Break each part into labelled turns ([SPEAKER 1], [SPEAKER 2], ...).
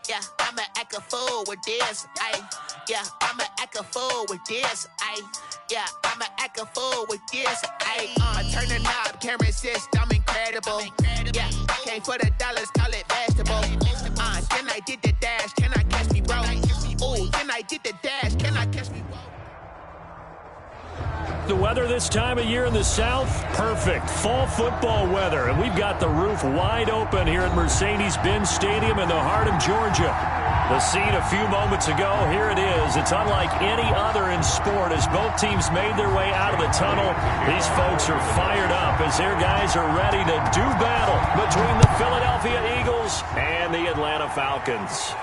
[SPEAKER 1] Yeah, I'ma act a fool with this. Yeah, I'ma act a fool with this. Yeah, I'ma act a fool with this. I turn the knob, camera assist, I'm incredible. Yeah, came for the dollars, call it vegetable. Then I did the dash, can I catch me, bro? Ooh, then I did the dash, can I catch me, bro?
[SPEAKER 2] The weather this time of year in the South, perfect. Fall football weather, and we've got the roof wide open here at Mercedes-Benz Stadium in the heart of Georgia. The scene a few moments ago, here it is. It's unlike any other in sport as both teams made their way out of the tunnel. These folks are fired up as their guys are ready to do battle between the Philadelphia Eagles and the Atlanta Falcons.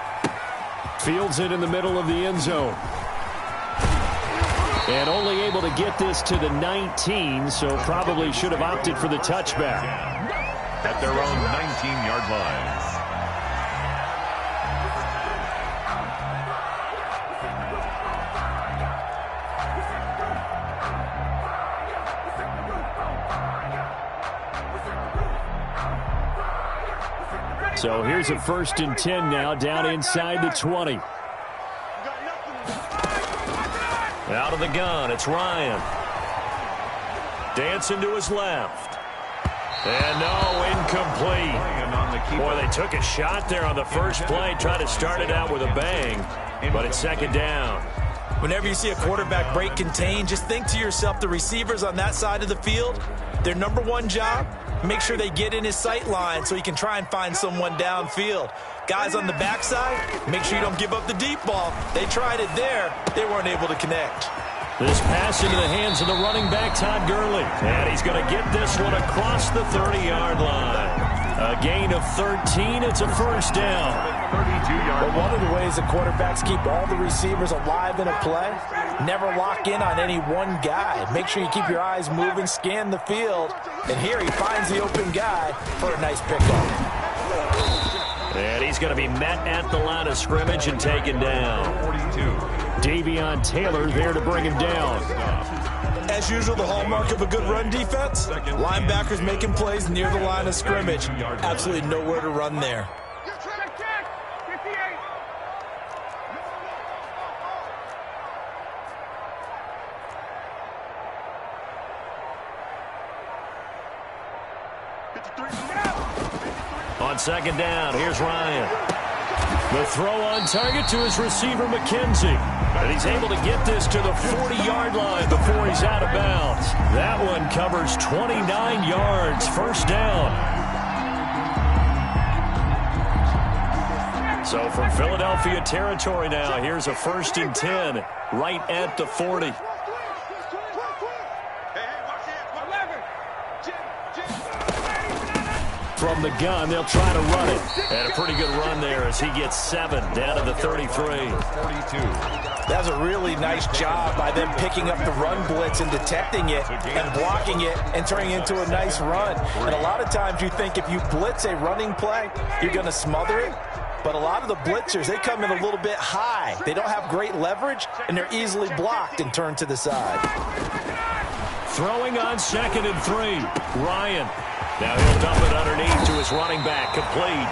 [SPEAKER 2] Fields it in the middle of the end zone. And only able to get this to the 19, so probably should have opted for the touchback.
[SPEAKER 3] At their own 19-yard line.
[SPEAKER 2] So here's a 1st and 10 now, down inside the 20. Out of the gun, it's Ryan. Dancing to his left. And no, incomplete. Boy, they took a shot there on the first play, tried to start it out with a bang, but it's 2nd down.
[SPEAKER 4] Whenever you see a quarterback break contain, just think to yourself, the receivers on that side of the field, their number one job, make sure they get in his sight line so he can try and find someone downfield. Guys on the backside, make sure you don't give up the deep ball. They tried it there. They weren't able to connect.
[SPEAKER 2] This pass into the hands of the running back, Todd Gurley. And he's going to get this one across the 30-yard line. A gain of 13. It's a 1st down.
[SPEAKER 4] 32-yard. But one of the ways the quarterbacks keep all the receivers alive in a play, never lock in on any one guy. Make sure you keep your eyes moving, scan the field. And here he finds the open guy for a nice pickup.
[SPEAKER 2] And he's going to be met at the line of scrimmage and taken down.
[SPEAKER 3] 42.
[SPEAKER 2] Davion Taylor there to bring him down.
[SPEAKER 4] As usual, the hallmark of a good run defense, linebackers making plays near the line of scrimmage. Absolutely nowhere to run there.
[SPEAKER 2] On 2nd down, here's Ryan. The throw on target to his receiver, McKenzie. And he's able to get this to the 40-yard line before he's out of bounds. That one covers 29 yards, 1st down. So from Philadelphia territory now, here's a 1st and 10 right at the 40. From the gun, they'll try to run it. And a pretty good run there as he gets 7 down to the 33. 42.
[SPEAKER 4] That's a really nice job by them picking up the run blitz and detecting it and blocking it and turning it into a nice run. And a lot of times you think if you blitz a running play, you're going to smother it. But a lot of the blitzers, they come in a little bit high. They don't have great leverage, and they're easily blocked and turned to the side.
[SPEAKER 2] Throwing on 2nd and 3. Ryan. Now he'll dump it underneath to his running back, complete.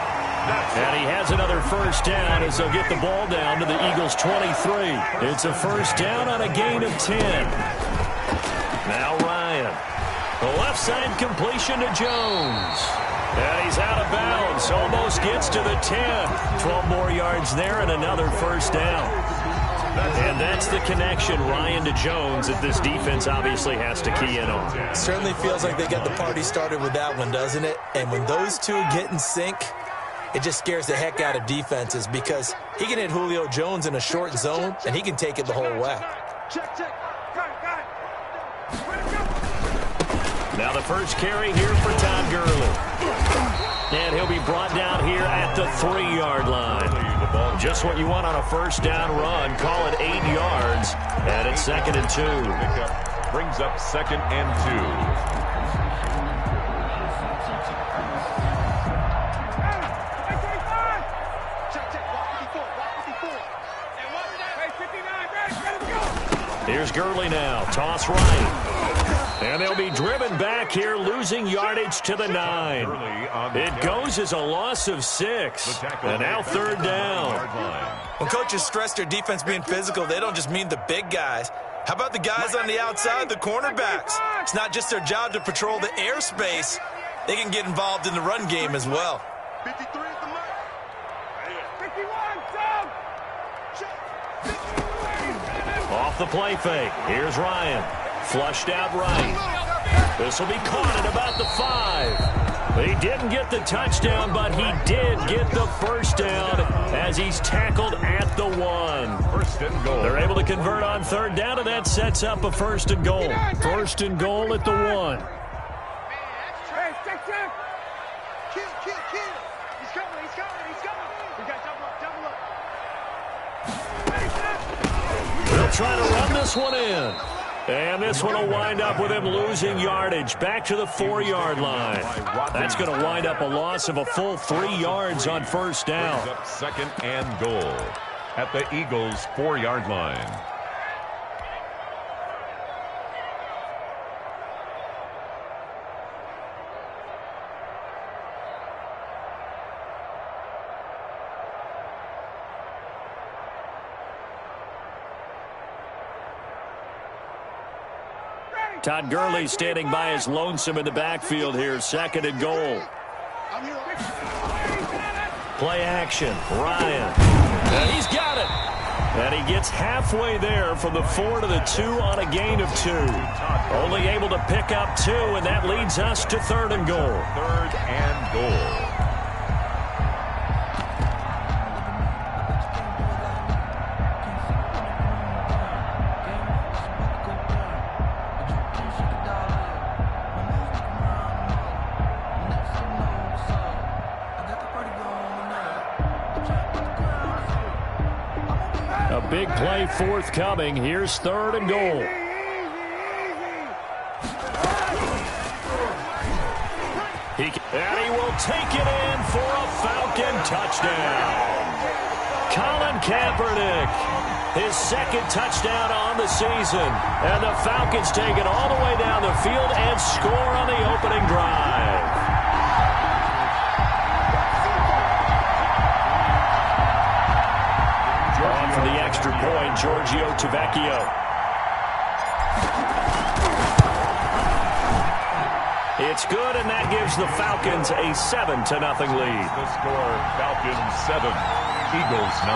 [SPEAKER 2] And he has another 1st down as they'll get the ball down to the Eagles' 23. It's a 1st down on a gain of 10. Now Ryan. The left side completion to Jones. And he's out of bounds. Almost gets to the 10. 12 more yards there and another 1st down. And that's the connection, Ryan to Jones, that this defense obviously has to key in on.
[SPEAKER 4] Certainly feels like they got the party started with that one, doesn't it? And when those two get in sync, it just scares the heck out of defenses because he can hit Julio Jones in a short zone, and he can take it the whole way.
[SPEAKER 2] Now the first carry here for Todd Gurley. And he'll be brought down here at the 3-yard line. Just what you want on a 1st down run. Call it 8 yards. And it's 2nd and 2.
[SPEAKER 3] Brings up 2nd and 2.
[SPEAKER 2] Here's Gurley now. Toss right. And they'll be driven back here, losing yardage to the 9. It goes as a loss of 6. And now 3rd down.
[SPEAKER 4] When coaches stress their defense being physical, they don't just mean the big guys. How about the guys on the outside, the cornerbacks? It's not just their job to patrol the airspace. They can get involved in the run game as well.
[SPEAKER 5] 53 is the mark. 51,
[SPEAKER 2] Off the play fake. Here's Ryan. Flushed out right. This will be caught at about the 5. He didn't get the touchdown, but he did get the first down as he's tackled at the 1.
[SPEAKER 3] First and goal.
[SPEAKER 2] They're able to convert on third down, and that sets up a first and goal. First and goal at the 1. They'll try to run this one in. And this one will wind up with him losing yardage back to the 4-yard line. That's going to wind up a loss of a full 3 yards on first down.
[SPEAKER 3] Brings up second and goal at the Eagles' 4-yard line.
[SPEAKER 2] Todd Gurley standing by his lonesome in the backfield here. Second and goal. Play action. Ryan. And he's got it. And he gets halfway there from the 4 to the 2 on a gain of 2. Only able to pick up 2, and that leads us to third and goal.
[SPEAKER 3] Third and goal.
[SPEAKER 2] Big play forthcoming. Here's third and goal. And he will take it in for a Falcon touchdown. Colin Kaepernick, his second touchdown on the season. And the Falcons take it all the way down the field and score on the opening drive. For the extra point, Giorgio Tavecchio. It's good, and that gives the Falcons a 7-0 lead.
[SPEAKER 3] The score, Falcons 7, Eagles 0.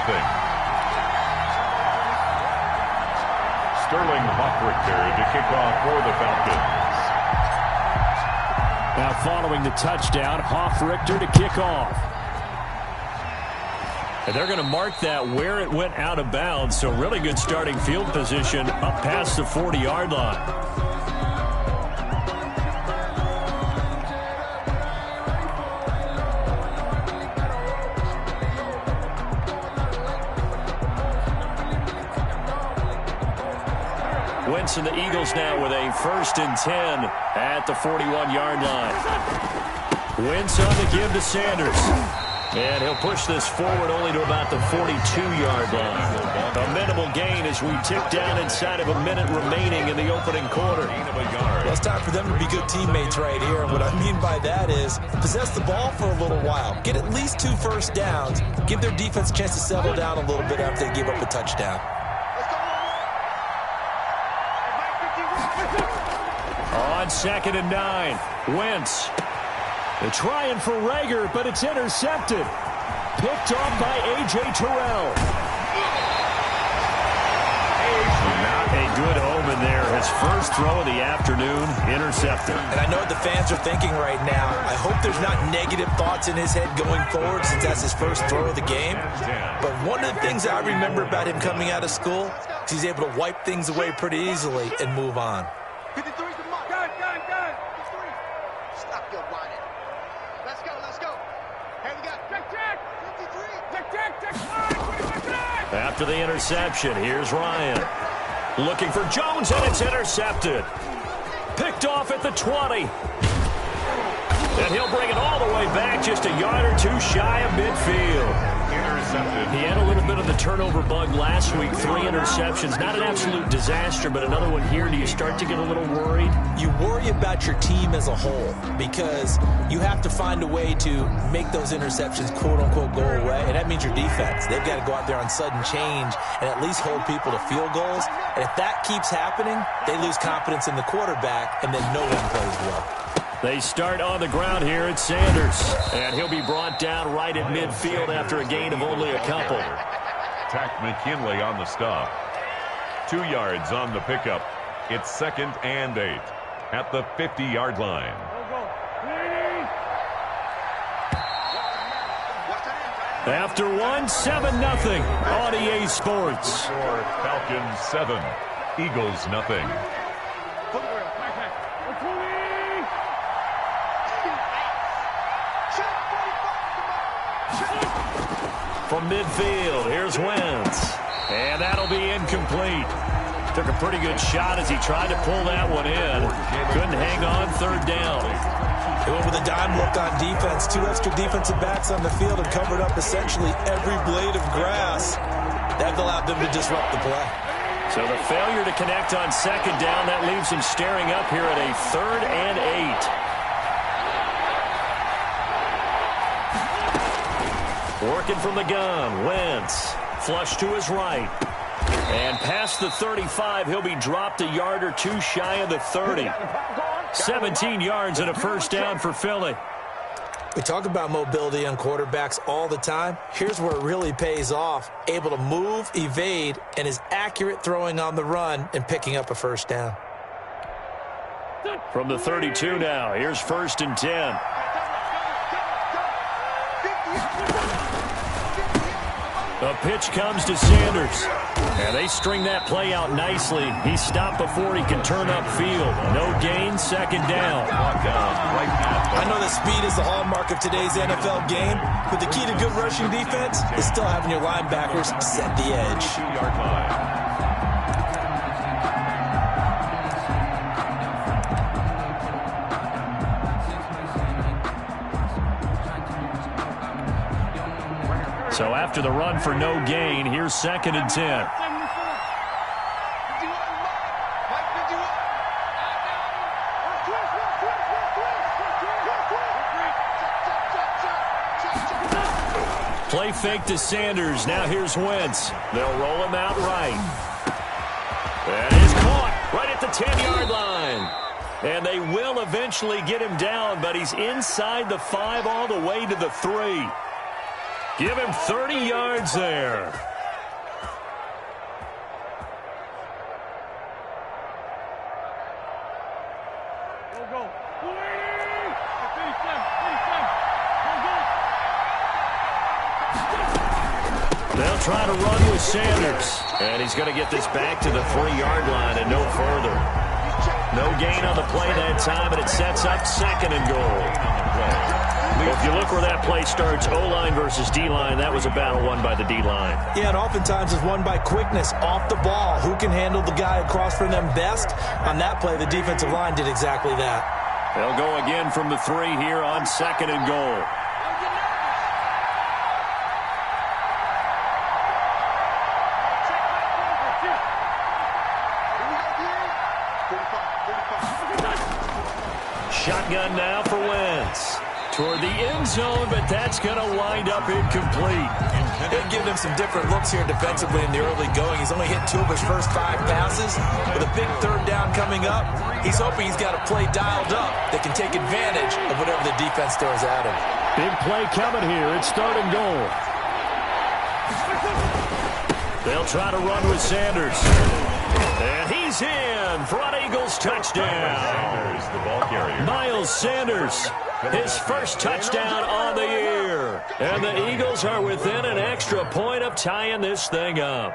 [SPEAKER 3] Sterling Hoffrichter to kick off for the Falcons.
[SPEAKER 2] Now following the touchdown, Hoffrichter to kick off. And they're going to mark that where it went out of bounds, so really good starting field position up past the 40-yard line. Wentz and the Eagles now with a 1st and 10 at the 41-yard line. Wentz on the give to Sanders. And he'll push this forward only to about the 42-yard line. A minimal gain as we tick down inside of a minute remaining in the opening quarter.
[SPEAKER 4] Well, it's time for them to be good teammates right here. And what I mean by that is possess the ball for a little while. Get at least 2 first downs. Give their defense a chance to settle down a little bit after they give up a touchdown.
[SPEAKER 2] On 2nd and 9, Wentz. They're trying for Rager, but it's intercepted. Picked off by A.J. Terrell. Not a good omen there. His first throw of the afternoon, intercepted.
[SPEAKER 4] And I know what the fans are thinking right now. I hope there's not negative thoughts in his head going forward since that's his first throw of the game. But one of the things I remember about him coming out of school is he's able to wipe things away pretty easily and move on.
[SPEAKER 5] 53 is the mark. Gun. 53. Stop your whining. Let's go. Here we go. Check. 53. Check.
[SPEAKER 2] After the interception, here's Ryan. Looking for Jones, and it's intercepted. Picked off at the 20. And he'll bring it all the way back, just a yard or 2 shy of midfield.
[SPEAKER 3] intercepted.
[SPEAKER 2] He had a little bit of the turnover bug last week. 3 interceptions. Not an absolute disaster, but another one here. Do you start to get a little worried?
[SPEAKER 4] You worry about your team as a whole because you have to find a way to make those interceptions, quote-unquote, go away, and that means your defense. They've got to go out there on sudden change and at least hold people to field goals. And if that keeps happening, they lose confidence in the quarterback, and then no one plays well.
[SPEAKER 2] They start on the ground here at Sanders, and he'll be brought down right at midfield after a gain of only a couple.
[SPEAKER 3] Tack McKinley on the stop. 2 yards on the pickup. It's 2nd and 8 at the 50-yard line.
[SPEAKER 2] After one, 7-0 on EA Sports.
[SPEAKER 3] Falcons 7, Eagles nothing.
[SPEAKER 2] From midfield, here's Wentz. And that'll be incomplete. Took a pretty good shot as he tried to pull that one in. Couldn't hang on 3rd down.
[SPEAKER 4] They went with a dime look on defense. 2 extra defensive backs on the field and covered up essentially every blade of grass. That allowed them to disrupt the play.
[SPEAKER 2] So the failure to connect on 2nd down, that leaves him staring up here at a 3rd and 8. Working from the gun, Wentz. Flush to his right. And past the 35, he'll be dropped a yard or 2 shy of the 30. 17 yards and a 1st down for Philly.
[SPEAKER 4] We talk about mobility on quarterbacks all the time. Here's where it really pays off. Able to move, evade, and is accurate throwing on the run and picking up a 1st down.
[SPEAKER 2] From the 32 now, here's 1st and 10. The pitch comes to Sanders. And they string that play out nicely. He's stopped before he can turn upfield. No gain, 2nd down.
[SPEAKER 4] I know that speed is the hallmark of today's NFL game, but the key to good rushing defense is still having your linebackers set the edge.
[SPEAKER 3] 2-yard line.
[SPEAKER 2] So after the run for no gain, here's 2nd and 10. Play fake to Sanders. Now here's Wentz. They'll roll him out right. That is caught right at the 10-yard line. And they will eventually get him down, but he's inside the 5 all the way to the 3. Give him 30 yards there. They'll try to run with Sanders. And he's going to get this back to the 3-yard line and no further. No gain on the play that time, and it sets up 2nd and goal. If you look where that play starts, O-line versus D-line, that was a battle won by the D-line.
[SPEAKER 4] Yeah, and oftentimes it's won by quickness off the ball. Who can handle the guy across from them best? On that play, the defensive line did exactly that.
[SPEAKER 2] They'll go again from the 3 here on 2nd and goal. Shotgun now for Wentz. Toward the end zone, but that's going to wind up incomplete.
[SPEAKER 4] They'll give him some different looks here defensively in the early going. He's only hit 2 of his first 5 passes. With a big 3rd down coming up, he's hoping he's got a play dialed up that can take advantage of whatever the defense throws at him.
[SPEAKER 2] Big play coming here. It's 3rd and goal. They'll try to run with Sanders. And he's in for an Eagles touchdown.
[SPEAKER 3] Sanders, the ball carrier.
[SPEAKER 2] Miles Sanders, his 1st touchdown on the year. And the Eagles are within an extra point of tying this thing up.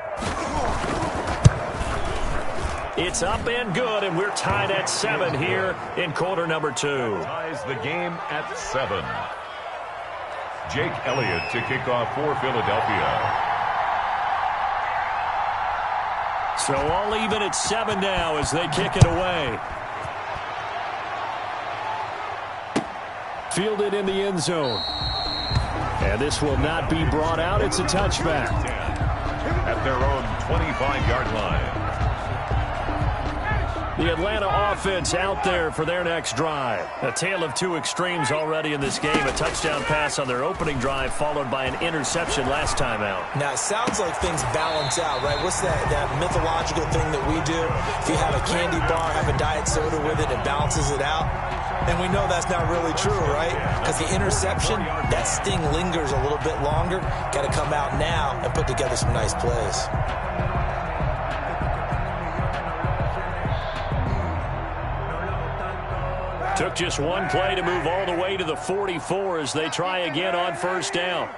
[SPEAKER 2] It's up and good, and we're tied at 7 here in quarter number 2.
[SPEAKER 3] Ties the game at 7. Jake Elliott to kick off for Philadelphia.
[SPEAKER 2] So all even at 7 now as they kick it away. Fielded in the end zone. And this will not be brought out. It's a touchback.
[SPEAKER 3] At their own 25-yard line.
[SPEAKER 2] The Atlanta offense out there for their next drive. A tale of two extremes already in this game. A touchdown pass on their opening drive followed by an interception last time out.
[SPEAKER 4] Now, it sounds like things balance out, right? What's that mythological thing that we do? If you have a candy bar, have a diet soda with it, it balances it out. And we know that's not really true, right? Because the interception, that sting lingers a little bit longer. Got to come out now and put together some nice plays.
[SPEAKER 2] Took just one play to move all the way to the 44 as they try again on first down.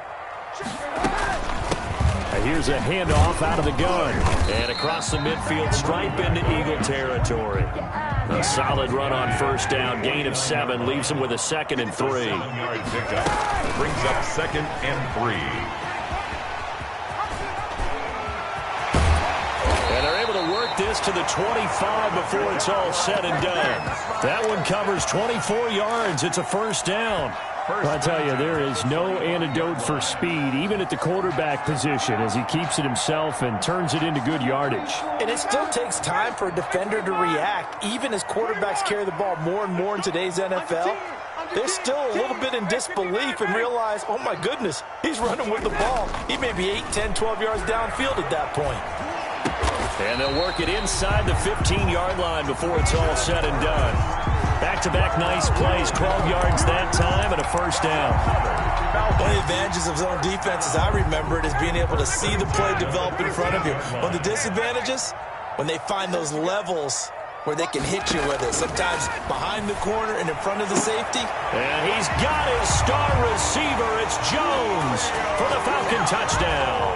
[SPEAKER 2] Here's a handoff out of the gun. And across the midfield stripe into Eagle territory. A solid run on first down. Gain of 7 leaves them with a 2nd and 3.
[SPEAKER 3] 7-yard pickup brings up 2nd and 3.
[SPEAKER 2] And they're able to work this to the 25 before it's all said and done. That one covers 24 yards. It's a first down. I tell you, there is no antidote for speed, even at the quarterback position, as he keeps it himself and turns it into good yardage.
[SPEAKER 4] And it still takes time for a defender to react. Even as quarterbacks carry the ball more and more in today's NFL, they're still a little bit in disbelief and realize, oh my goodness, he's running with the ball. He may be 8, 10, 12 yards downfield at that point.
[SPEAKER 2] And they'll work it inside the 15-yard line before it's all said and done. Back-to-back nice plays, 12 yards that time, and a first down.
[SPEAKER 4] One of the advantages of zone defense, as I remember it, is being able to see the play develop in front of you. One of the disadvantages, when they find those levels where they can hit you with it, sometimes behind the corner and in front of the safety.
[SPEAKER 2] And he's got his star receiver. It's Jones for the Falcon touchdown.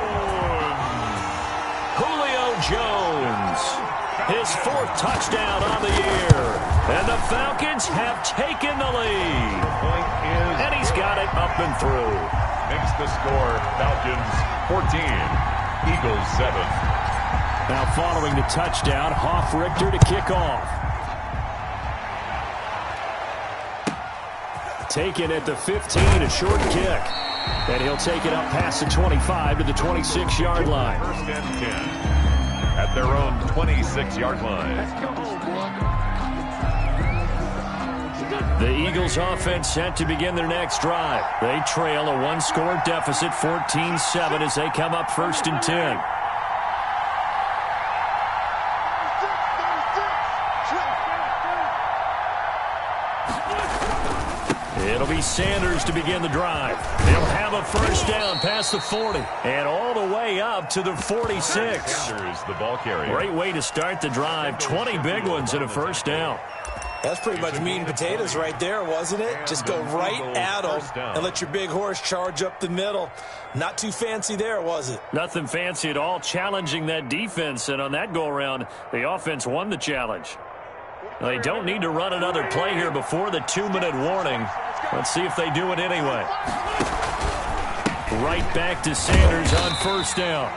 [SPEAKER 2] Julio Jones, his 4th touchdown on the year. And the Falcons have taken the lead. And he's got it up and through.
[SPEAKER 3] Makes the score Falcons 14, Eagles 7.
[SPEAKER 2] Now following the touchdown, Hoff-Richter to kick off. Taken at the 15, a short kick. And he'll take it up past the 25 to the 26-yard line.
[SPEAKER 3] 1st and 10 at their own 26-yard line.
[SPEAKER 2] The Eagles offense set to begin their next drive. They trail a one-score deficit, 14-7, as they come up 1st and 10. It'll be Sanders to begin the drive. They'll have a first down past the 40 and all the way up to the 46.
[SPEAKER 3] Sanders, the ball carrier.
[SPEAKER 2] Great way to start the drive. 20 big ones and a first down.
[SPEAKER 4] That's pretty much meat and potatoes right there, wasn't it? Just go right at them and let your big horse charge up the middle. Not too fancy there, was it?
[SPEAKER 2] Nothing fancy at all, challenging that defense. And on that go-around, the offense won the challenge. They don't need to run another play here before the 2-minute warning. Let's see if they do it anyway. Right back to Sanders on first down.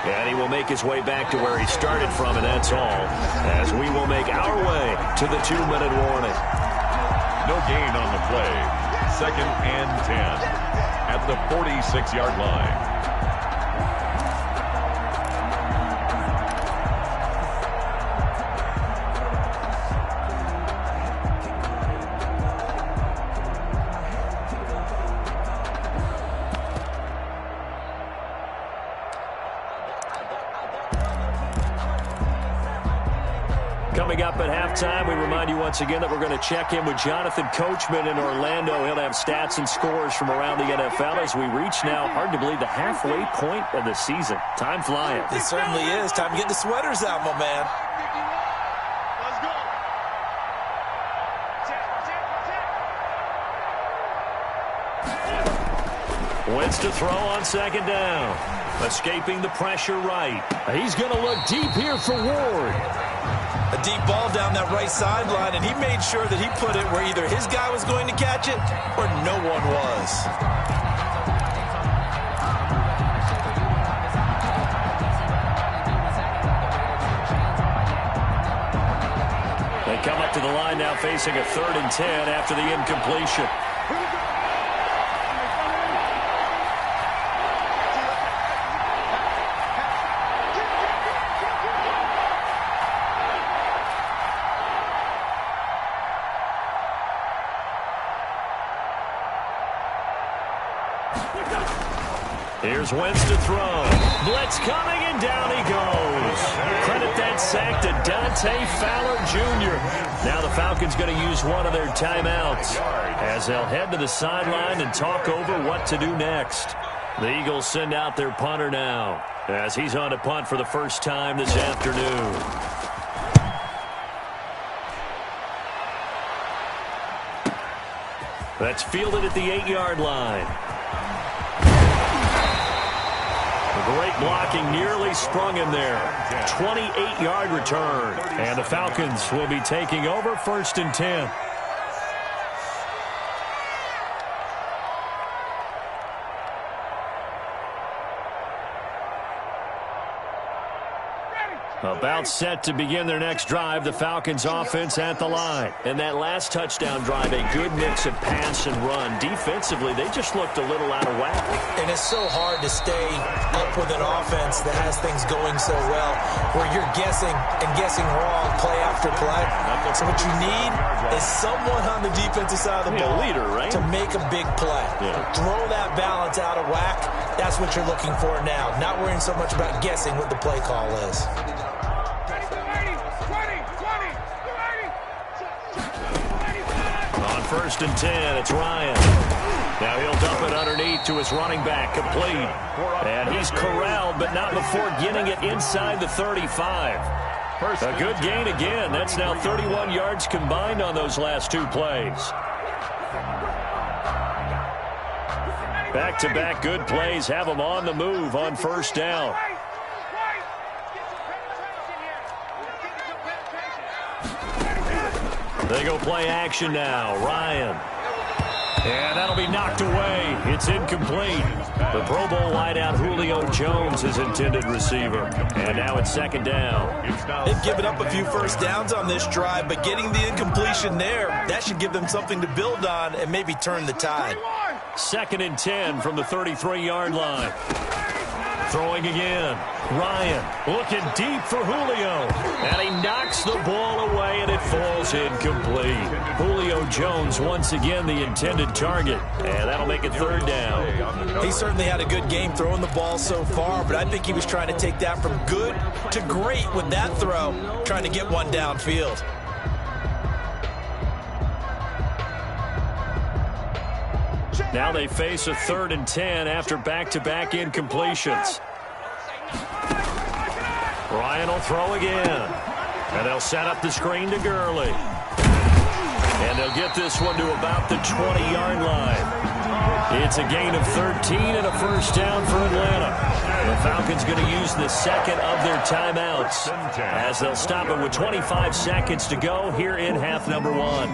[SPEAKER 2] And he will make his way back to where he started from, and that's all, as we will make our way to the 2-minute warning.
[SPEAKER 3] No gain on the play. 2nd and 10 at the 46-yard line.
[SPEAKER 2] Coming up at halftime, we remind you once again that we're going to check in with Jonathan Coachman in Orlando. He'll have stats and scores from around the NFL as we reach now, hard to believe, the halfway point of the season. Time flying.
[SPEAKER 4] It certainly is. Time to get the sweaters out, my man.
[SPEAKER 2] Wentz to throw on 2nd down. Escaping the pressure right. He's going to look deep here for Ward.
[SPEAKER 4] A deep ball down that right sideline, and he made sure that he put it where either his guy was going to catch it or no one was.
[SPEAKER 2] They come up to the line now facing a 3rd and 10 after the incompletion. Here's Wentz to throw. Blitz coming, and down he goes. Credit that sack to Dante Fowler Jr. Now the Falcons going to use one of their timeouts as they'll head to the sideline and talk over what to do next. The Eagles send out their punter now as he's on to punt for the first time this afternoon. That's fielded at the 8-yard line. Great blocking nearly sprung him there. 28-yard return. And the Falcons will be taking over 1st and 10. About set to begin their next drive, the Falcons offense at the line. And that last touchdown drive, a good mix of pass and run. Defensively, they just looked a little out of whack.
[SPEAKER 4] And it's so hard to stay up with an offense that has things going so well, where you're guessing and guessing wrong play after play. So what you need is someone on the defensive side of the ball,
[SPEAKER 2] leader, right?
[SPEAKER 4] to make a big play. Yeah. Throw that balance out of whack. That's what you're looking for now. Not worrying so much about guessing what the play call is.
[SPEAKER 2] On 1st and 10, it's Ryan. Now he'll dump it underneath to his running back, complete. And he's corralled, but not before getting it inside the 35. A good gain again. That's now 31 yards combined on those last 2 plays. Back-to-back good plays have them on the move on 1st down. They go play action now. Ryan. And that'll be knocked away. It's incomplete. The Pro Bowl wideout Julio Jones is intended receiver. And now it's 2nd down.
[SPEAKER 4] They've given up a few first downs on this drive, but getting the incompletion there, that should give them something to build on and maybe turn the tide.
[SPEAKER 2] 2nd and 10 from the 33-yard line. Throwing again. Ryan looking deep for Julio. And he knocks the ball away, and it falls incomplete. Julio Jones once again the intended target. And that'll make it 3rd down.
[SPEAKER 4] He certainly had a good game throwing the ball so far, but I think he was trying to take that from good to great with that throw, trying to get one downfield.
[SPEAKER 2] Now they face a 3rd and 10 after back-to-back incompletions. Ryan will throw again. And they'll set up the screen to Gurley. And they'll get this one to about the 20-yard line. It's a gain of 13 and a 1st down for Atlanta. The Falcons going to use the 2nd of their timeouts as they'll stop it with 25 seconds to go here in half number 1.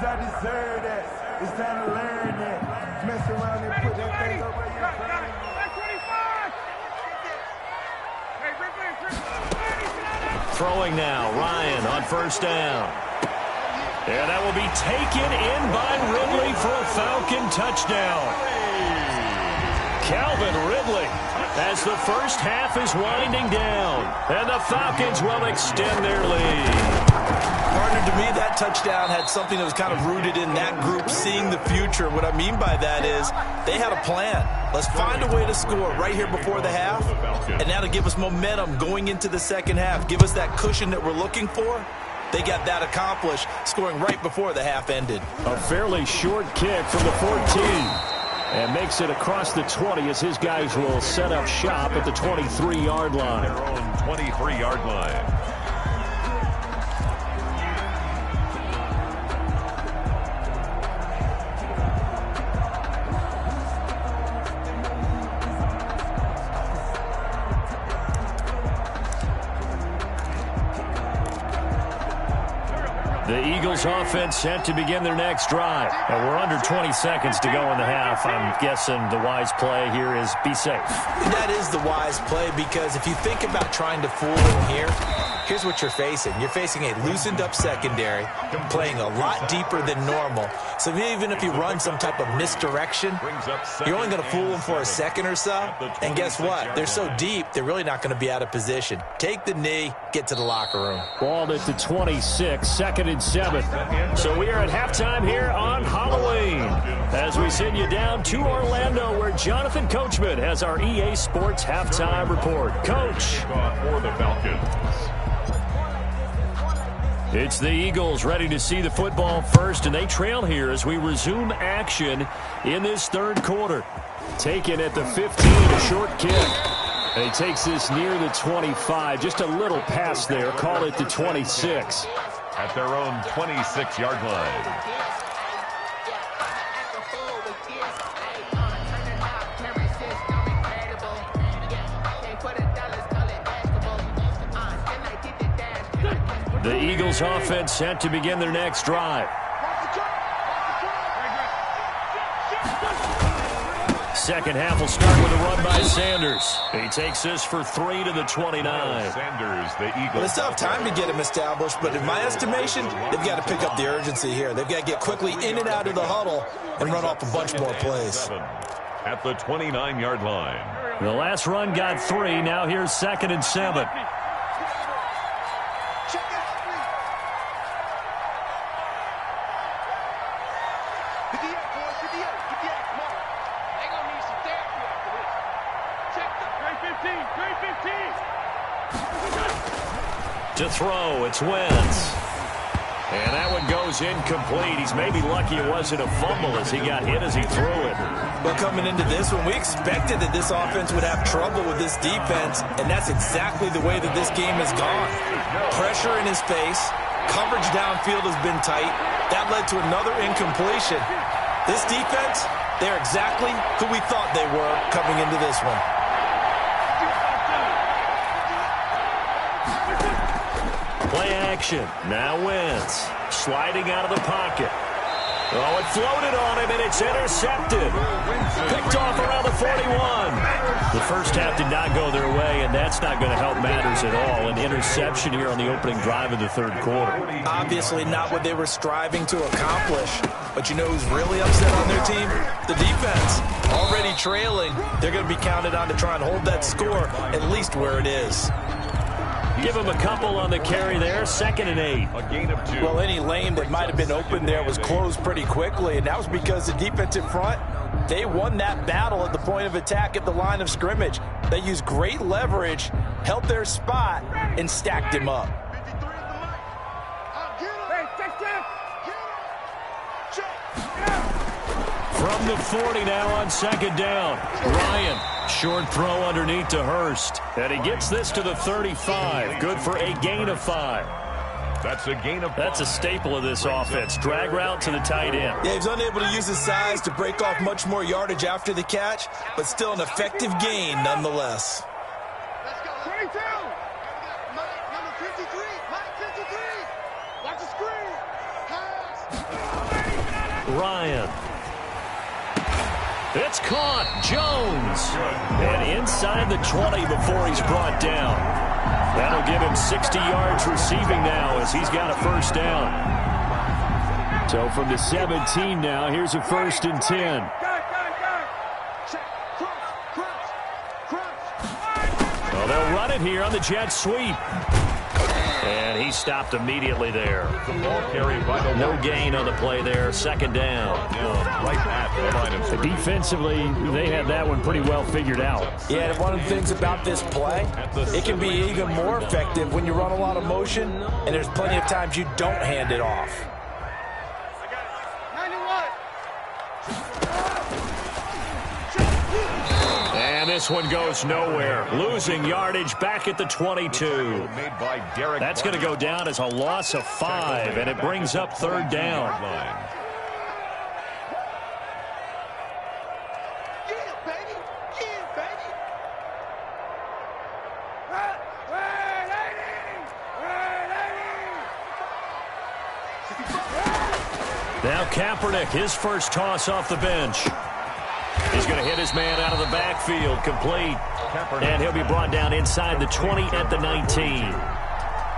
[SPEAKER 6] I deserve that. It's time to learn that. Mess around and put that thing over your
[SPEAKER 2] Throwing now, Ryan on 1st down. And that will be taken in by Ridley for a Falcon touchdown. Calvin Ridley as the first half is winding down. And the Falcons will extend their lead.
[SPEAKER 4] Partner, to me, that touchdown had something that was kind of rooted in that group seeing the future. What I mean by that is they had a plan. Let's find a way to score right here before the half, and that'll give us momentum going into the 2nd half. Give us that cushion that we're looking for. They got that accomplished, scoring right before the half ended.
[SPEAKER 2] A fairly short kick from the 14. And makes it across the 20 as his guys will set up shop at the 23-yard line.
[SPEAKER 3] Their own 23-yard line.
[SPEAKER 2] The Eagles offense set to begin their next drive. And we're under 20 seconds to go in the half. I'm guessing the wise play here is be safe.
[SPEAKER 4] That is the wise play, because if you think about trying to fool them here, here's what you're facing. You're facing a loosened-up secondary, playing a lot deeper than normal. So even if you run some type of misdirection, you're only going to fool them for a second or so. And guess what? They're so deep, they're really not going to be out of position. Take the knee, get to the locker room.
[SPEAKER 2] Ball at the 26, 2nd and 7. So we are at halftime here on Halloween as we send you down to Orlando where Jonathan Coachman has our EA Sports halftime report. Coach.
[SPEAKER 3] For the Falcons.
[SPEAKER 2] It's the Eagles ready to see the football first, and they trail here as we resume action in this third quarter. Taken at the 15, a short kick. And he takes this near the 25. Just a little pass there. Call it the 26.
[SPEAKER 3] At their own 26-yard line.
[SPEAKER 2] The Eagles offense set to begin their next drive. Second half will start with a run by Sanders. He takes this for 3 to the 29.
[SPEAKER 3] Sanders, the Eagles.
[SPEAKER 4] Well, they still have time to get him established, but in my estimation, they've got to pick up the urgency here. They've got to get quickly in and out of the huddle and run off a bunch more plays.
[SPEAKER 3] At the 29-yard line.
[SPEAKER 2] The last run got 3. Now here's 2nd and 7. To throw, it's Wentz. And that one goes incomplete. He's maybe lucky it wasn't a fumble as he got hit as he threw it.
[SPEAKER 4] But coming into this one, we expected that this offense would have trouble with this defense, and that's exactly the way that this game has gone. Pressure in his face, coverage downfield has been tight. That led to another incompletion. This defense, they're exactly who we thought they were coming into this one.
[SPEAKER 2] Play action. Now Wentz. Sliding out of the pocket. Oh, it floated on him, and it's intercepted. Picked off around the 41. The first half did not go their way, and that's not going to help matters at all. An interception here on the opening drive of the third quarter.
[SPEAKER 4] Obviously not what they were striving to accomplish. But you know who's really upset on their team? The defense. Already trailing. They're going to be counted on to try and hold that score at least where it is.
[SPEAKER 2] Give him a couple on the carry there. 2nd and 8.
[SPEAKER 3] A gain of 2.
[SPEAKER 4] Well, any lane that might have been open there was closed pretty quickly, and that was because the defensive front, they won that battle at the point of attack at the line of scrimmage. They used great leverage, held their spot, and stacked him up.
[SPEAKER 2] From the 40 now on 2nd down. Ryan. Short throw underneath to Hurst. And he gets this to the 35. Good for a gain of 5.
[SPEAKER 3] That's a gain of 5.
[SPEAKER 2] That's a staple of this offense. Drag route to the tight end.
[SPEAKER 4] Yeah, he's unable to use his size to break off much more yardage after the catch, but still an effective gain nonetheless.
[SPEAKER 5] Let's go. 22. Mike, number 53. Mike, 53. Watch the screen. Pass.
[SPEAKER 2] Ryan. It's caught. Jones. And inside the 20 before he's brought down. That'll give him 60 yards receiving now as he's got a first down. So from the 17 now, here's a 1st and 10. Well, they'll run it here on the jet sweep. And he stopped immediately there.
[SPEAKER 3] The ball carried by the
[SPEAKER 2] no gain on the play there. 2nd down.
[SPEAKER 3] Right at the line of scrimmage.
[SPEAKER 2] Defensively, they had that one pretty well figured out.
[SPEAKER 4] Yeah, and one of the things about this play, it can be even more effective when you run a lot of motion, and there's plenty of times you don't hand it off.
[SPEAKER 2] And this one goes nowhere. Losing yardage back at the 22. That's going to go down as a loss of 5, and it brings up 3rd down. Now Kaepernick, his first toss off the bench. He's going to hit his man out of the backfield, complete. And he'll be brought down inside the 20 at the 19.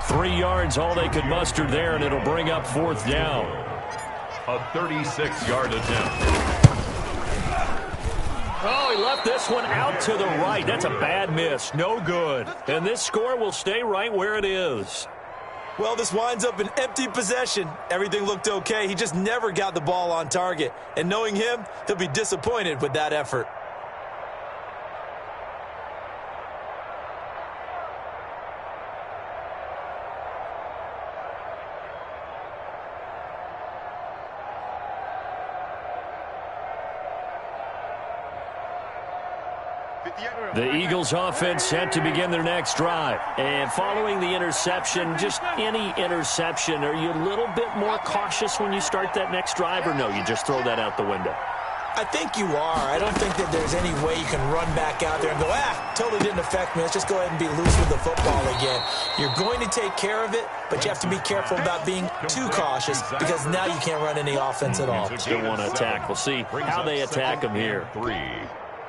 [SPEAKER 2] 3 yards, all they could muster there, and it'll bring up 4th down.
[SPEAKER 3] A 36-yard attempt.
[SPEAKER 2] Oh, he left this one out to the right. That's a bad miss. No good. And this score will stay right where it is.
[SPEAKER 4] Well, this winds up an empty possession. Everything looked okay. He just never got the ball on target. And knowing him, he'll be disappointed with that effort.
[SPEAKER 2] The Eagles offense set to begin their next drive. And following the interception, just any interception, are you a little bit more cautious when you start that next drive, or no, you just throw that out the window?
[SPEAKER 4] I think you are. I don't think that there's any way you can run back out there and go, totally didn't affect me. Let's just go ahead and be loose with the football again. You're going to take care of it, but you have to be careful about being too cautious because now you can't run any offense at all.
[SPEAKER 2] Still want to attack. We'll see how they attack them here.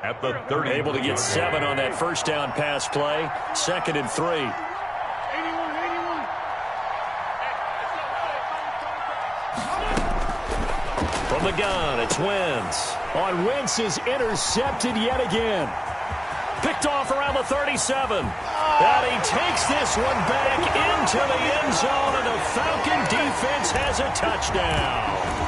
[SPEAKER 3] At the 30.
[SPEAKER 2] Able to get 7 on that first down pass play. 2nd and 3. From the gun, it's Wentz. Wentz is intercepted yet again. Picked off around the 37. And he takes this one back into the end zone, and the Falcon defense has a touchdown.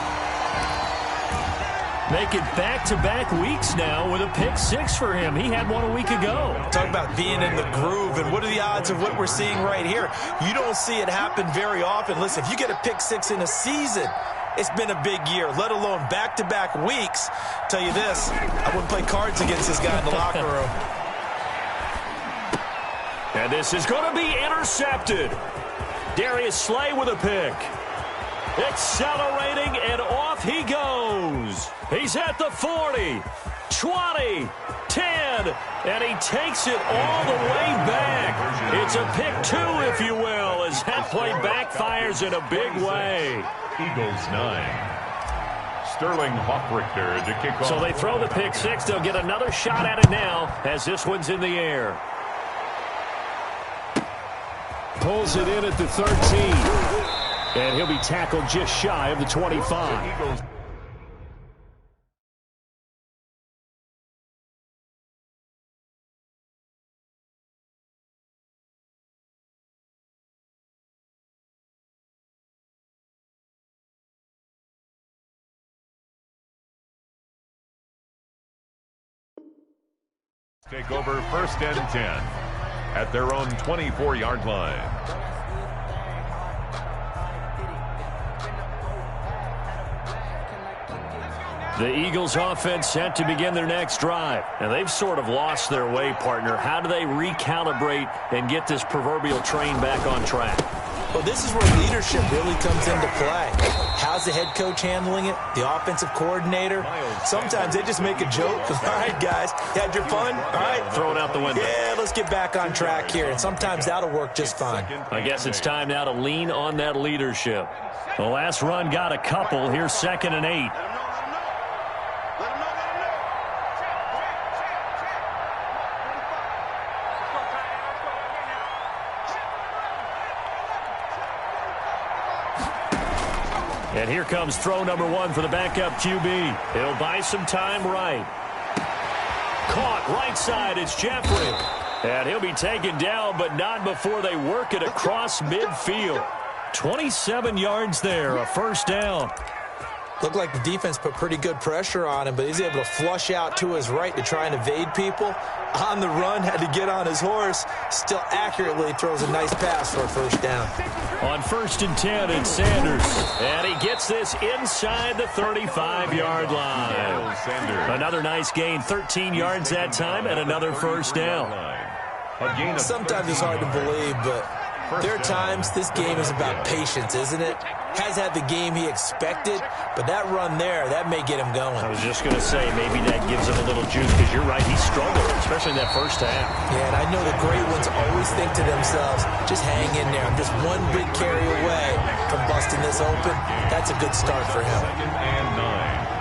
[SPEAKER 2] Make it back-to-back weeks now with a pick 6 for him. He had one a week ago.
[SPEAKER 4] Talk about being in the groove, and what are the odds of what we're seeing right here? You don't see it happen very often. Listen, if you get a pick 6 in a season, it's been a big year, let alone back-to-back weeks. Tell you this, I wouldn't play cards against this guy in the locker room.
[SPEAKER 2] And this is going to be intercepted. Darius Slay with a pick. Accelerating, and off he goes. He's at the 40, 20, 10, and he takes it all the way back. It's a pick 2, if you will, as that play backfires in a big way.
[SPEAKER 3] Eagles 9. Sterling Hoffrichter to kick off.
[SPEAKER 2] So they throw the pick 6. They'll get another shot at it now as this one's in the air. Pulls it in at the 13. And he'll be tackled just shy of the 25.
[SPEAKER 3] Take over 1st and 10 at their own 24-yard line.
[SPEAKER 2] The Eagles offense set to begin their next drive. And they've sort of lost their way, partner. How do they recalibrate and get this proverbial train back on track?
[SPEAKER 4] Well, this is where leadership really comes into play. How's the head coach handling it? The offensive coordinator? Sometimes they just make a joke. All right, guys, you had your fun? All right.
[SPEAKER 2] Throw it out the window.
[SPEAKER 4] Yeah, let's get back on track here. And sometimes that'll work just fine.
[SPEAKER 2] I guess it's time now to lean on that leadership. The last run got a couple. Here's 2nd and 8. And here comes throw number 1 for the backup QB. He'll buy some time right. Caught right side. It's Jeffrey. And he'll be taken down, but not before they work it across midfield. 27 yards there, a 1st down.
[SPEAKER 4] Looked like the defense put pretty good pressure on him, but he's able to flush out to his right to try and evade people. On the run, had to get on his horse. Still accurately throws a nice pass for a 1st down.
[SPEAKER 2] On 1st and 10, it's Sanders. And he gets this inside the 35-yard line. Another nice gain, 13 yards that time, and another 1st down.
[SPEAKER 4] Sometimes it's hard to believe, but there are times this game is about patience, isn't it? Has had the game he expected, but that run there, that may get him going.
[SPEAKER 2] I was just going to say, maybe that gives him a little juice, because you're right, he struggled, especially in that 1st half.
[SPEAKER 4] Yeah, and I know the great ones always think to themselves, just hang in there. I'm just one big carry away from busting this open. That's a good start for him.
[SPEAKER 3] 2nd and 9.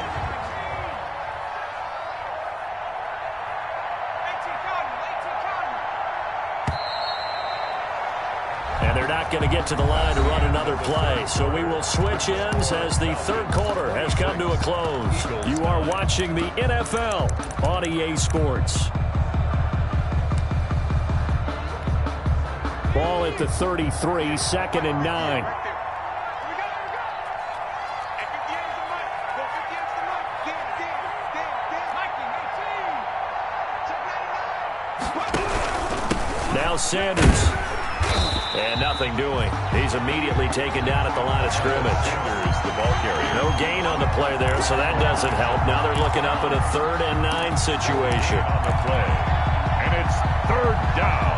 [SPEAKER 2] And they're not not going to get to the line to run another play. So we will switch ends as the third quarter has come to a close. You are watching the NFL on EA Sports. Ball at the 33, 2nd and 9. Now Sanders. And nothing doing. He's immediately taken down at the line of scrimmage.
[SPEAKER 3] The ball carrier.
[SPEAKER 2] No gain on the play there, so that doesn't help. Now they're looking up at a 3rd and 9 situation.
[SPEAKER 3] On the play. And it's 3rd down.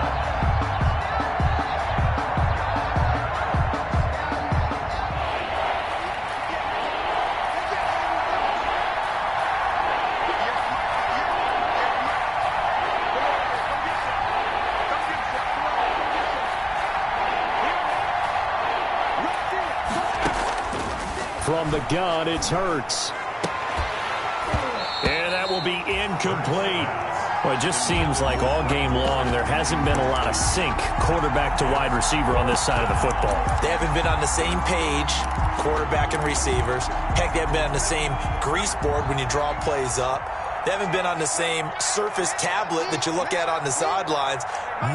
[SPEAKER 2] From the gun, it's Hurts. And that will be incomplete. Well, it just seems like all game long there hasn't been a lot of sync quarterback to wide receiver on this side of the football.
[SPEAKER 4] They haven't been on the same page, quarterback and receivers. Heck, they haven't been on the same grease board when you draw plays up. They haven't been on the same Surface tablet that you look at on the sidelines.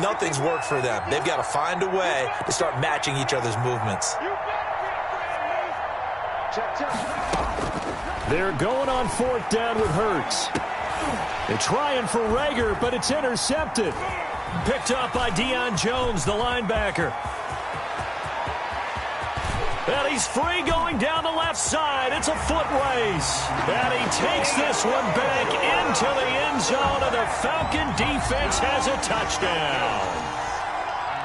[SPEAKER 4] Nothing's worked for them. They've got to find a way to start matching each other's movements.
[SPEAKER 2] They're going on 4th down with Hurts. They're trying for Rager, but it's intercepted. Picked up by Deion Jones, the linebacker. And he's free going down the left side. It's a foot race. And he takes this one back into the end zone, and the Falcon defense has a touchdown.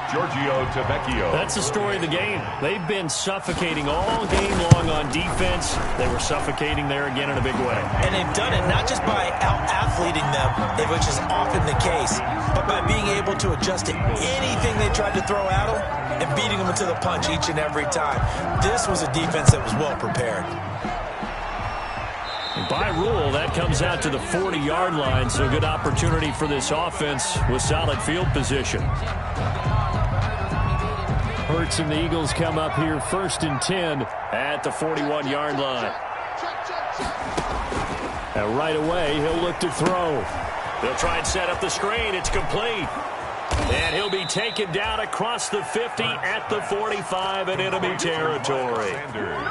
[SPEAKER 3] Giorgio Tavecchio.
[SPEAKER 2] That's the story of the game. They've been suffocating all game long on defense. They were suffocating there again in a big way.
[SPEAKER 4] And they've done it not just by out-athleting them, which is often the case, but by being able to adjust to anything they tried to throw at them and beating them into the punch each and every time. This was a defense that was well prepared.
[SPEAKER 2] By rule, that comes out to the 40-yard line, so a good opportunity for this offense with solid field position. Hurts and the Eagles come up here 1st and 10 at the 41-yard line. And right away, he'll look to throw. They'll try and set up the screen. It's complete. And he'll be taken down across the 50 at the 45 in enemy territory.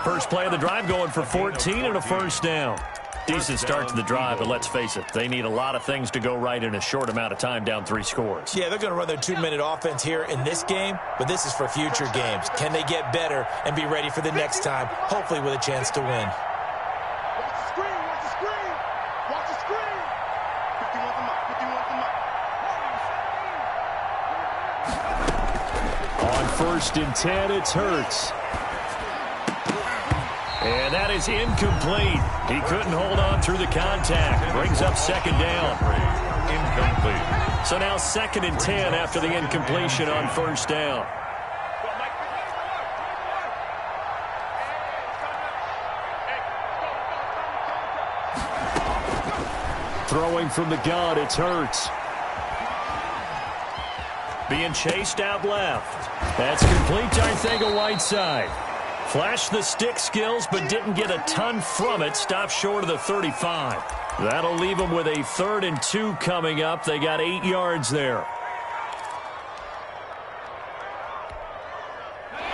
[SPEAKER 2] First play of the drive going for 14 and a 1st down. Decent start to the drive, but let's face it, they need a lot of things to go right in a short amount of time, down 3 scores.
[SPEAKER 4] Yeah, they're going to run their 2-minute offense here in this game, but this is for future games. Can they get better and be ready for the next time, hopefully with a chance to win?
[SPEAKER 5] Watch the screen, watch the screen. Watch the screen. 50 wants them up, 50 wants them up.
[SPEAKER 2] On 1st and 10, it's Hurts. And that is incomplete. He couldn't hold on through the contact. Brings up 2nd down.
[SPEAKER 3] Incomplete.
[SPEAKER 2] So now 2nd and 10 after the incompletion on 1st down. Throwing from the gun, it's Hurts. Being chased out left. That's complete to Arcega-Whiteside. Flashed the stick skills, but didn't get a ton from it. Stopped short of the 35. That'll leave them with a 3rd and 2 coming up. They got 8 yards there.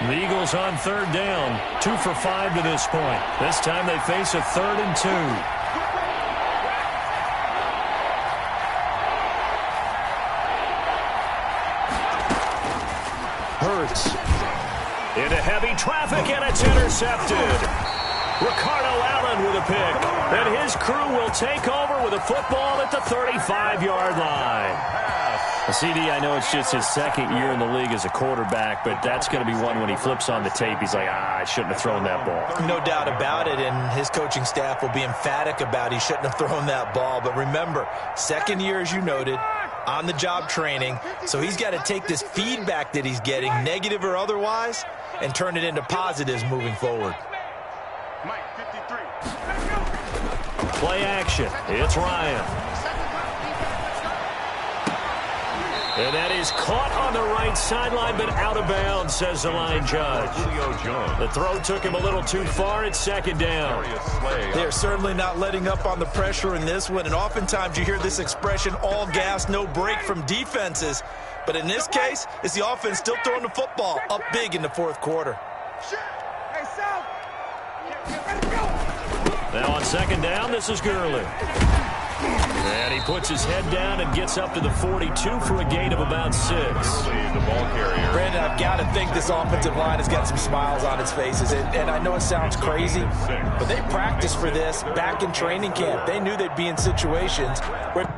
[SPEAKER 2] The Eagles on 3rd down. 2 for 5 to this point. This time they face a 3rd and 2. Hurts. Into heavy traffic, and it's intercepted. Ricardo Allen with a pick. And his crew will take over with a football at the 35-yard line. CD, I know it's just his 2nd year in the league as a quarterback, but that's going to be one when he flips on the tape. He's like, I shouldn't have thrown that ball.
[SPEAKER 4] No doubt about it, and his coaching staff will be emphatic about he shouldn't have thrown that ball. But remember, 2nd year, as you noted, on-the-job training, so he's got to take this feedback that he's getting, negative or otherwise, and turn it into positives moving forward.
[SPEAKER 5] Mike, 53.
[SPEAKER 2] Play action. It's Ryan. And that is caught on the right sideline, but out of bounds, says the line judge. The throw took him a little too far. It's second down.
[SPEAKER 4] They're certainly not letting up on the pressure in this one, and oftentimes you hear this expression, all gas, no break from defenses. But in this case, it's the offense still throwing the football up big in the fourth quarter.
[SPEAKER 2] Now on second down, this is Gurley. And he puts his head down and gets up to the 42 for a gain of about 6.
[SPEAKER 3] The ball carrier.
[SPEAKER 4] Brandon, I've got to think this offensive line has got some smiles on its faces. And I know it sounds crazy, but they practiced for this back in training camp. They knew they'd be in situations where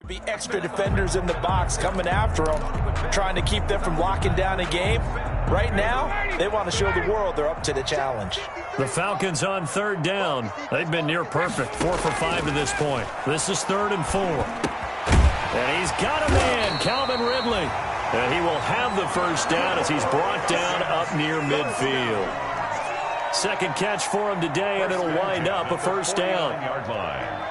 [SPEAKER 4] be extra defenders in the box coming after them, trying to keep them from locking down a game. Right now, they want to show the world they're up to the challenge.
[SPEAKER 2] The Falcons on third down. They've been near perfect, 4 for 5 to this point. This is 3rd and 4. And he's got a man, Calvin Ridley. And he will have the first down as he's brought down up near midfield. Second catch for him today, and it'll wind up a first down.
[SPEAKER 3] Yard line.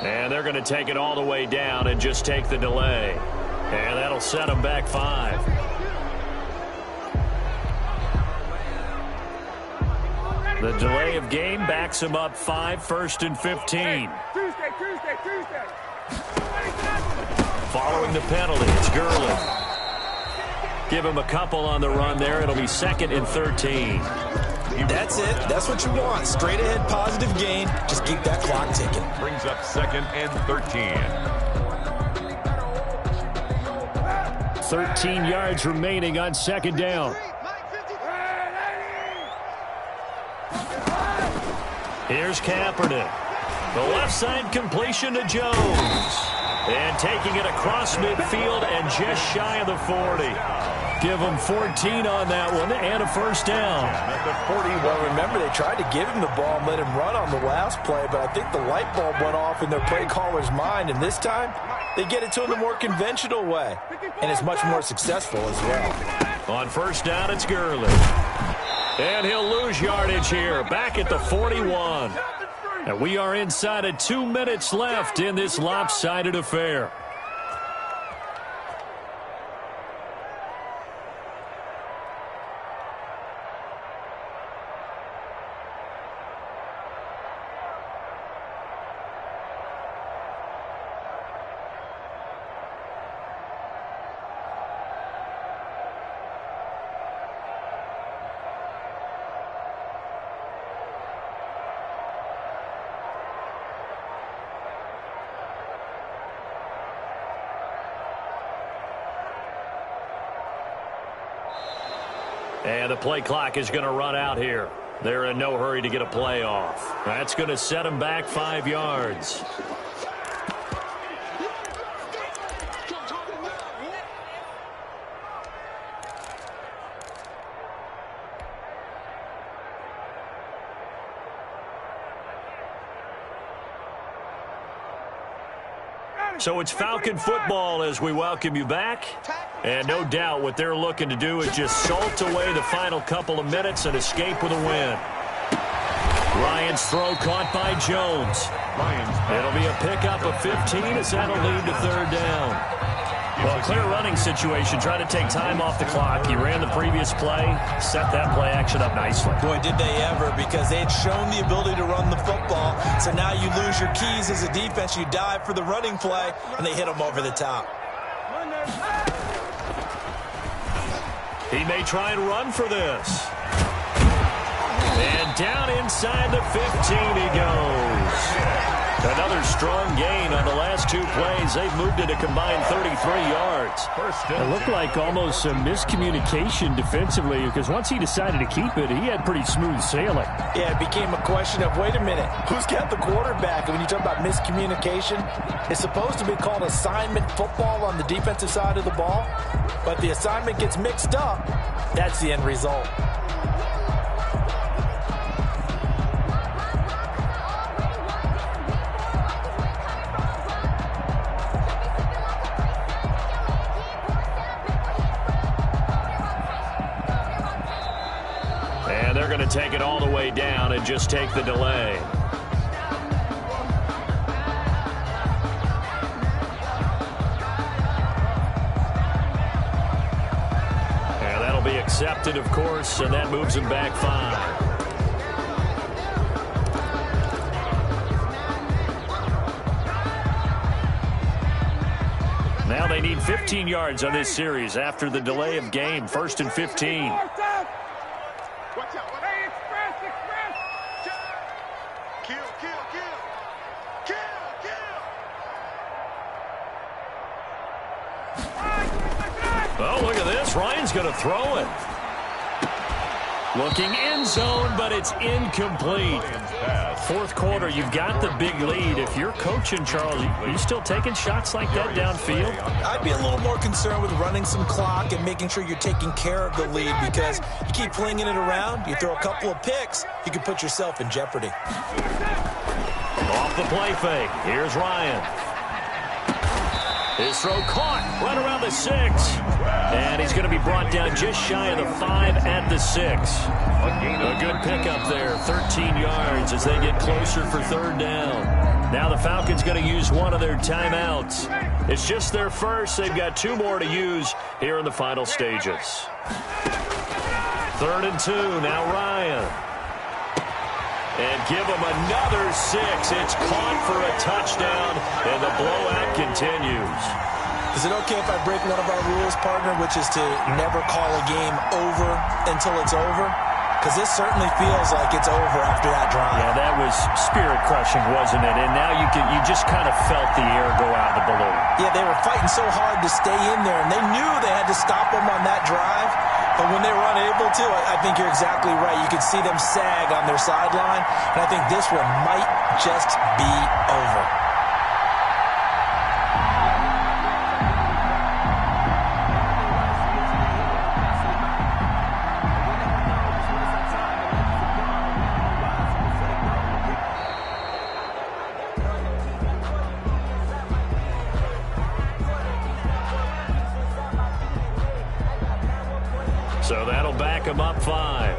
[SPEAKER 2] And they're going to take it all the way down and just take the delay. And that'll set them back 5. The delay of game backs them up 5, 1st and 15.
[SPEAKER 5] Tuesday.
[SPEAKER 2] Following the penalty, it's Gurley. Give him a couple on the run there. It'll be 2nd and 13.
[SPEAKER 4] That's it. That's what you want. Straight ahead, positive gain. Just keep that clock ticking.
[SPEAKER 3] Brings up 2nd and 13.
[SPEAKER 2] 13 yards remaining on second down. Here's Kaepernick. The left side completion to Jones. And taking it across midfield and just shy of the 40. Give him 14 on that one and a first down.
[SPEAKER 3] At the 41.
[SPEAKER 4] Well, remember, they tried to give him the ball and let him run on the last play, but I think the light bulb went off in their play caller's mind, and this time they get it to him the more conventional way, and it's much more successful as well.
[SPEAKER 2] On first down, it's Gurley. And he'll lose yardage here, back at the 41. And we are inside of 2 minutes left in this lopsided affair. And the play clock is going to run out here. They're in no hurry to get a play off. That's going to set them back 5 yards. So it's Falcon football as we welcome you back. And no doubt what they're looking to do is just salt away the final couple of minutes and escape with a win. Ryan's throw caught by Jones. It'll be a pickup of 15 as that'll lead to third down. Well, clear running situation. Trying to take time off the clock. He ran the previous play, set that play action up nicely.
[SPEAKER 4] Boy, did they ever, because they had shown the ability to run the football. So now you lose your keys as a defense. You dive for the running play, and they hit them over the top.
[SPEAKER 2] He may try and run for this. And down inside the 15 he goes. Another strong gain on the last 2 plays. They've moved it a combined 33 yards.
[SPEAKER 7] It looked like almost some miscommunication defensively, because once he decided to keep it, he had pretty smooth sailing.
[SPEAKER 4] Yeah, it became a question of, wait a minute, who's got the quarterback? And when you talk about miscommunication, it's supposed to be called assignment football on the defensive side of the ball, but the assignment gets mixed up. That's the end result.
[SPEAKER 2] They're going to take it all the way down and just take the delay. And that'll be accepted, of course, and that moves him back 5. Now they need 15 yards on this series after the delay of game. 1st and 15.
[SPEAKER 5] Watch out. Hey, express. Kill.
[SPEAKER 2] Oh, look at this. Ryan's going to throw it. Looking end zone, but it's incomplete. 4th quarter, you've got the big lead. If you're coaching, Charles, are you still taking shots like that downfield?
[SPEAKER 4] I'd be a little more concerned with running some clock and making sure you're taking care of the lead, because you keep flinging it around, you throw a couple of picks, you can put yourself in jeopardy.
[SPEAKER 2] Off the play fake. Here's Ryan. His throw caught right around the 6. And he's going to be brought down just shy of the 5 at the 6. A good pickup there, 13 yards as they get closer for 3rd down. Now the Falcons going to use one of their timeouts. It's just their first. They've got 2 more to use here in the final stages. 3rd and 2. Now Ryan. And give him another 6. It's caught for a touchdown, and the blowout continues.
[SPEAKER 4] Is it okay if I break one of our rules, partner, which is to never call a game over until it's over? Because this certainly feels like it's over after that drive.
[SPEAKER 2] Yeah, that was spirit-crushing, wasn't it? And now you just kind of felt the air go out of the balloon.
[SPEAKER 4] Yeah, they were fighting so hard to stay in there, and they knew they had to stop them on that drive. But when they were unable to, I think you're exactly right. You could see them sag on their sideline, and I think this one might just be over.
[SPEAKER 2] So that'll back him up 5.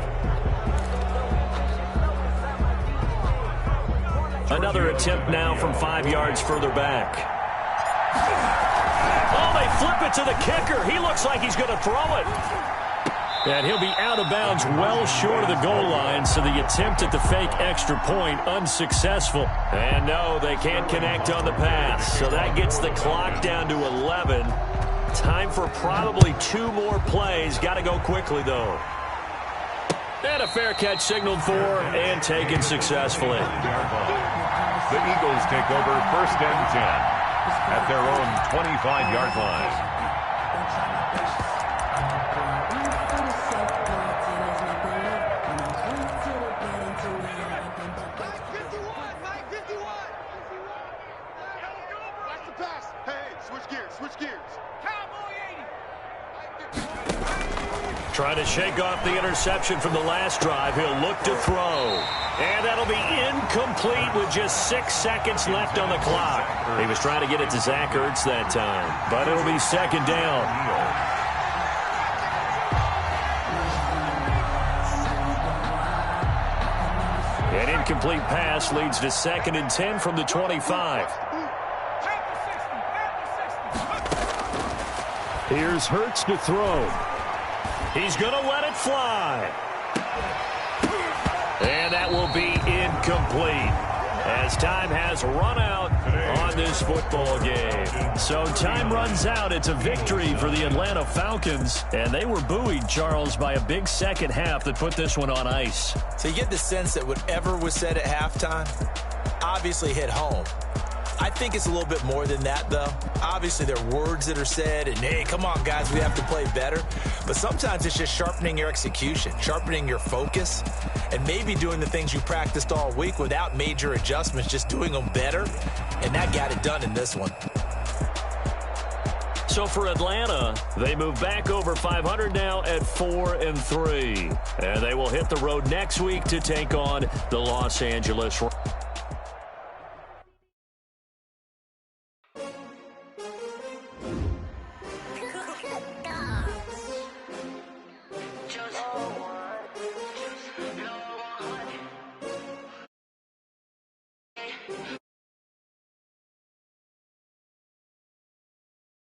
[SPEAKER 2] Another attempt now from 5 yards further back. Oh, they flip it to the kicker. He looks like he's going to throw it. And he'll be out of bounds well short of the goal line, so the attempt at the fake extra point unsuccessful. And no, they can't connect on the pass, so that gets the clock down to 11. Time for probably 2 more plays. Got to go quickly, though. And a fair catch signaled for and taken successfully.
[SPEAKER 3] The Eagles take over 1st and 10 at their own 25-yard line.
[SPEAKER 2] Trying to shake off the interception from the last drive. He'll look to throw. And that'll be incomplete with just 6 seconds left on the clock. He was trying to get it to Zach Ertz that time, but it'll be 2nd down. An incomplete pass leads to 2nd and 10 from the 25. Here's Hurts to throw. He's going to let it fly. And that will be incomplete as time has run out on this football game. So time runs out. It's a victory for the Atlanta Falcons. And they were buoyed, Charles, by a big second half that put this one on ice.
[SPEAKER 4] So you get the sense that whatever was said at halftime, obviously hit home. I think it's a little bit more than that, though. Obviously, there are words that are said, and, hey, come on, guys, we have to play better. But sometimes it's just sharpening your execution, sharpening your focus, and maybe doing the things you practiced all week without major adjustments, just doing them better. And that got it done in this one.
[SPEAKER 2] So for Atlanta, they move back over 500 now at 4-3. And they will hit the road next week to take on the Los Angeles Rams.